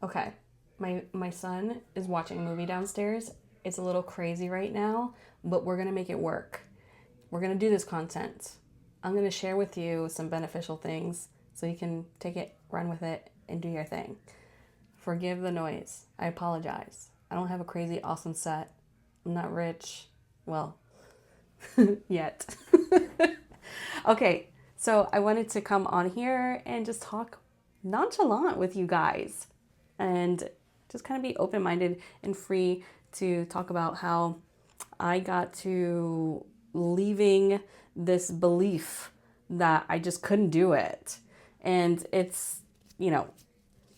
Okay. My son is watching a movie downstairs. It's a little crazy right now, but we're going to make it work. We're going to do this content. I'm going to share with you some beneficial things so you can take it, run with it, and do your thing. Forgive the noise. I apologize. I don't have a crazy awesome set. I'm not rich. Well, yet. Okay, so I wanted to come on here and just talk nonchalant with you guys and just kind of be open minded and free to talk about how I got to leaving this belief that I just couldn't do it. And it's, you know,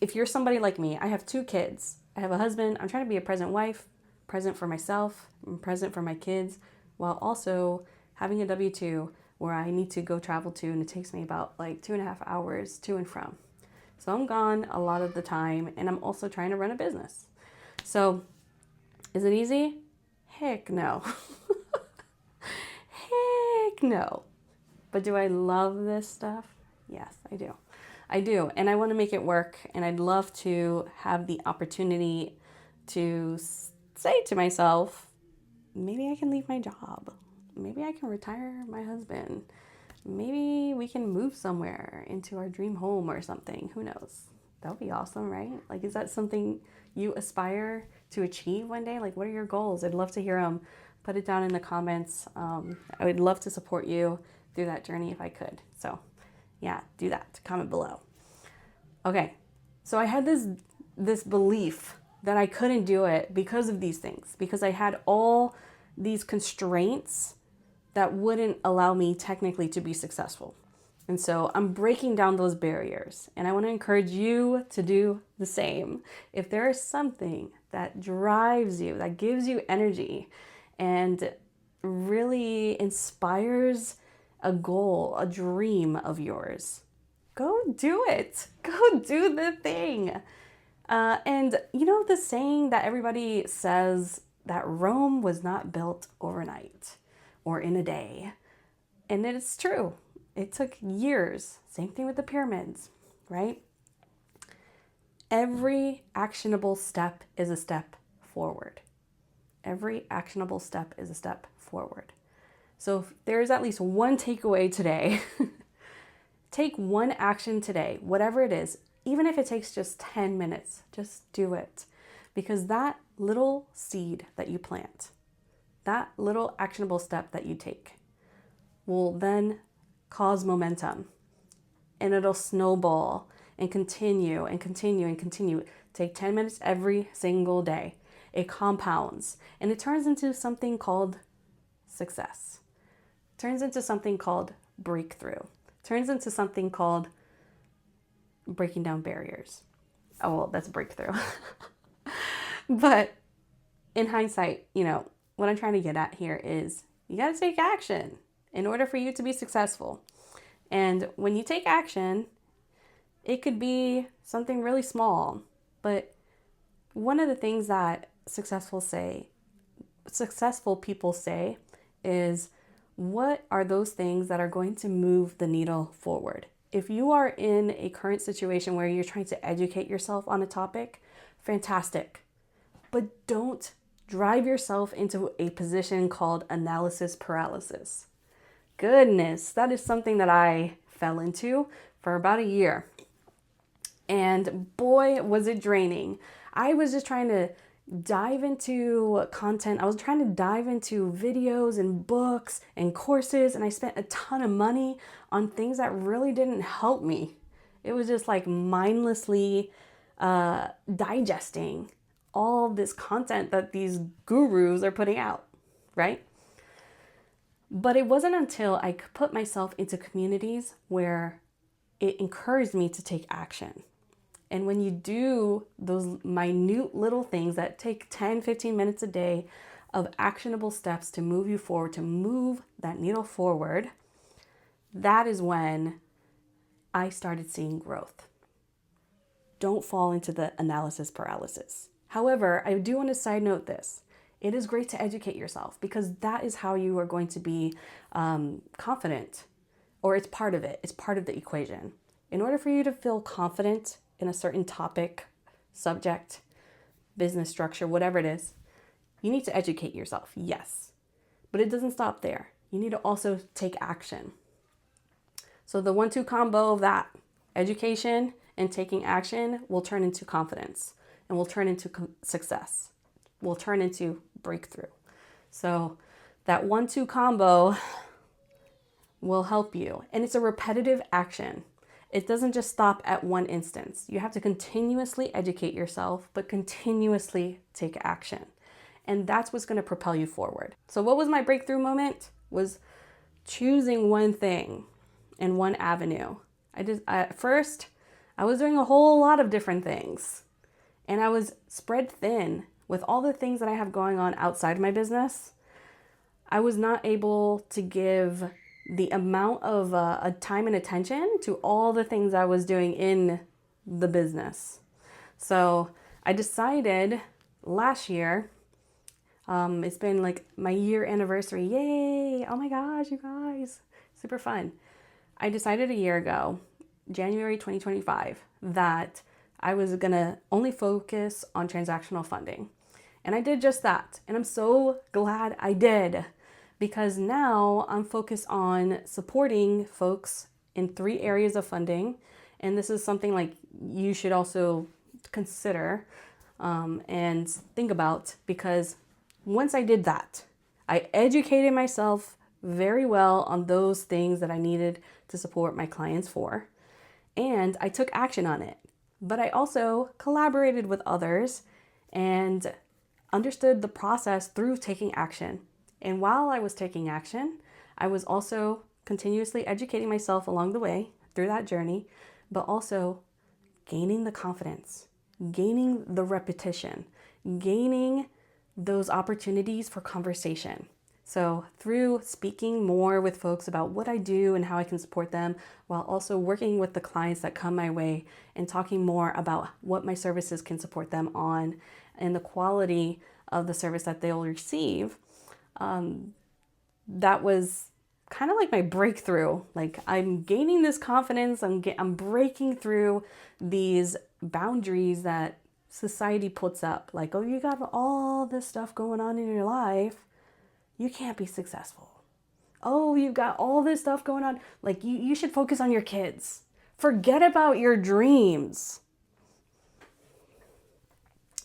if you're somebody like me, I have two kids, I have a husband, I'm trying to be a present wife, present for myself, and present for my kids, while also having a W 2 where I need to go travel to, and it takes me about like 2.5 hours to and from. So I'm gone a lot of the time, and I'm also trying to run a business. So is it easy? Heck no. Heck no. But do I love this stuff? Yes, I do. I do. And I want to make it work. And I'd love to have the opportunity to say to myself, maybe I can leave my job. Maybe I can retire my husband. Maybe we can move somewhere into our dream home or something. Who knows? That would be awesome, right? Like, is that something you aspire to achieve one day? Like, what are your goals? I'd love to hear them. Put it down in the comments. I would love to support you through that journey if I could. So, yeah, do that. Comment below. Okay, so I had this belief that I couldn't do it because of these things, because I had all these constraints that wouldn't allow me technically to be successful. And so I'm breaking down those barriers, and I want to encourage you to do the same. If there is something that drives you, that gives you energy, and really inspires a goal, a dream of yours, go do it. Go do the thing. And you know the saying that everybody says that Rome was not built overnight or in a day. And it's true. It took years. Same thing with the pyramids, right? Every actionable step is a step forward. Every actionable step is a step forward. So if there's at least one takeaway today, take one action today, whatever it is, even if it takes just 10 minutes, just do it. Because that little seed that you plant, that little actionable step that you take, will then cause momentum, and it'll snowball and continue and continue and continue. Take 10 minutes every single day. It compounds and it turns into something called success. Turns into something called breakthrough. Turns into something called breaking down barriers. Oh, well, that's breakthrough. But in hindsight, what I'm trying to get at here is you got to take action in order for you to be successful. And when you take action, it could be something really small. But one of the things that successful people say is, what are those things that are going to move the needle forward? If you are in a current situation where you're trying to educate yourself on a topic, fantastic. But don't drive yourself into a position called analysis paralysis. Goodness, that is something that I fell into for about a year. And boy, was it draining. I was just trying to dive into content. I was trying to dive into videos and books and courses, and I spent a ton of money on things that really didn't help me. It was just like mindlessly digesting all this content that these gurus are putting out, right? But it wasn't until I put myself into communities where it encouraged me to take action. And when you do those minute little things that take 10, 15 minutes a day of actionable steps to move you forward, to move that needle forward, that is when I started seeing growth. Don't fall into the analysis paralysis. However, I do want to side note this. It is great to educate yourself because that is how you are going to be confident, or it's part of it. It's part of the equation. In order for you to feel confident in a certain topic, subject, business structure, whatever it is, you need to educate yourself, yes. But it doesn't stop there. You need to also take action. So the 1-2 combo of that, education and taking action, will turn into confidence and will turn into success, will turn into breakthrough. So that 1-2 combo will help you. And it's a repetitive action. It doesn't just stop at one instance. You have to continuously educate yourself, but continuously take action. And that's what's going to propel you forward. So what was my breakthrough moment? Was choosing one thing and one avenue. At first, I was doing a whole lot of different things. And I was spread thin with all the things that I have going on outside my business. I was not able to give the amount of time and attention to all the things I was doing in the business. So I decided last year, it's been like my year anniversary. Yay! Oh my gosh, you guys, super fun. I decided a year ago, January 2025, that I was gonna only focus on transactional funding. And I did just that. And I'm so glad I did, because now I'm focused on supporting folks in 3 areas of funding. And this is something like you should also consider and think about, because once I did that, I educated myself very well on those things that I needed to support my clients for, and I took action on it. But I also collaborated with others and understood the process through taking action. And while I was taking action, I was also continuously educating myself along the way through that journey, but also gaining the confidence, gaining the repetition, gaining those opportunities for conversation. So through speaking more with folks about what I do and how I can support them, while also working with the clients that come my way and talking more about what my services can support them on and the quality of the service that they'll receive, that was kind of like my breakthrough. Like, I'm gaining this confidence, I'm breaking through these boundaries that society puts up. Like, oh, you got all this stuff going on in your life, you can't be successful. Oh, you've got all this stuff going on, like you should focus on your kids. Forget about your dreams.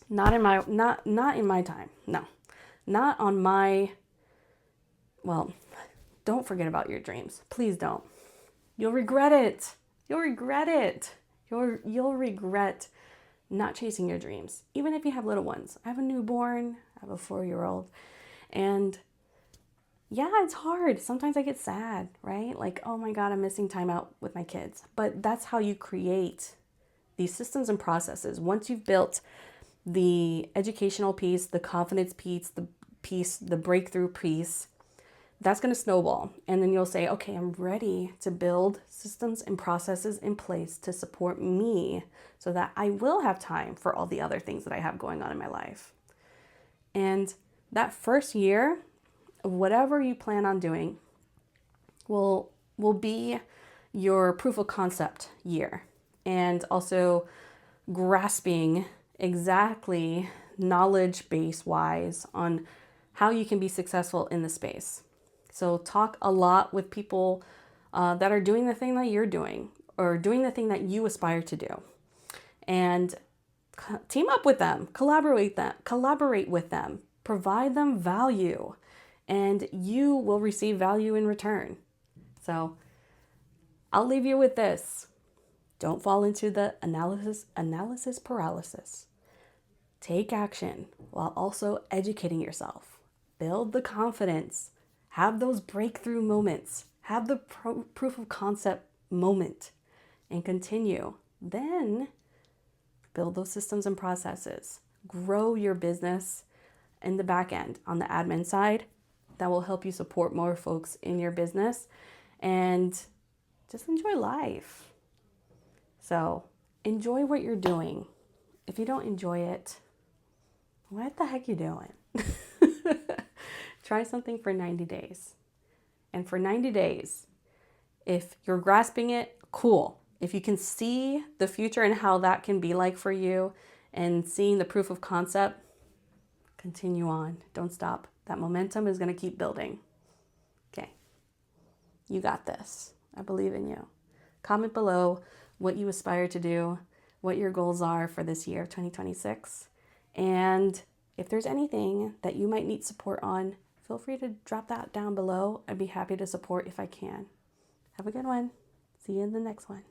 Not in my time. No. Not on my, well, don't forget about your dreams. Please don't. You'll regret it. You'll regret it. You'll regret not chasing your dreams, even if you have little ones. I have a newborn, I have a 4-year-old, and yeah, it's hard. Sometimes I get sad, right? Like, oh my God, I'm missing time out with my kids. But that's how you create these systems and processes. Once you've built the educational piece, the confidence piece, the breakthrough piece, that's going to snowball. And then you'll say, okay, I'm ready to build systems and processes in place to support me so that I will have time for all the other things that I have going on in my life. And that first year, whatever you plan on doing will be your proof of concept year, and also grasping exactly knowledge base wise on how you can be successful in the space. So talk a lot with people that are doing the thing that you're doing, or doing the thing that you aspire to do, and team up with them, collaborate with them, provide them value, and you will receive value in return. So I'll leave you with this. Don't fall into the analysis paralysis. Take action while also educating yourself. Build the confidence. Have those breakthrough moments. Have the proof of concept moment, and continue. Then build those systems and processes. Grow your business in the back end on the admin side. That will help you support more folks in your business and just enjoy life. So enjoy what you're doing. If you don't enjoy it, what the heck are you doing? Try something for 90 days. And for 90 days, if you're grasping it, cool. If you can see the future and how that can be like for you, and seeing the proof of concept, continue on. Don't stop. That momentum is going to keep building. Okay. You got this. I believe in you. Comment below what you aspire to do, what your goals are for this year, 2026. And if there's anything that you might need support on, feel free to drop that down below. I'd be happy to support if I can. Have a good one. See you in the next one.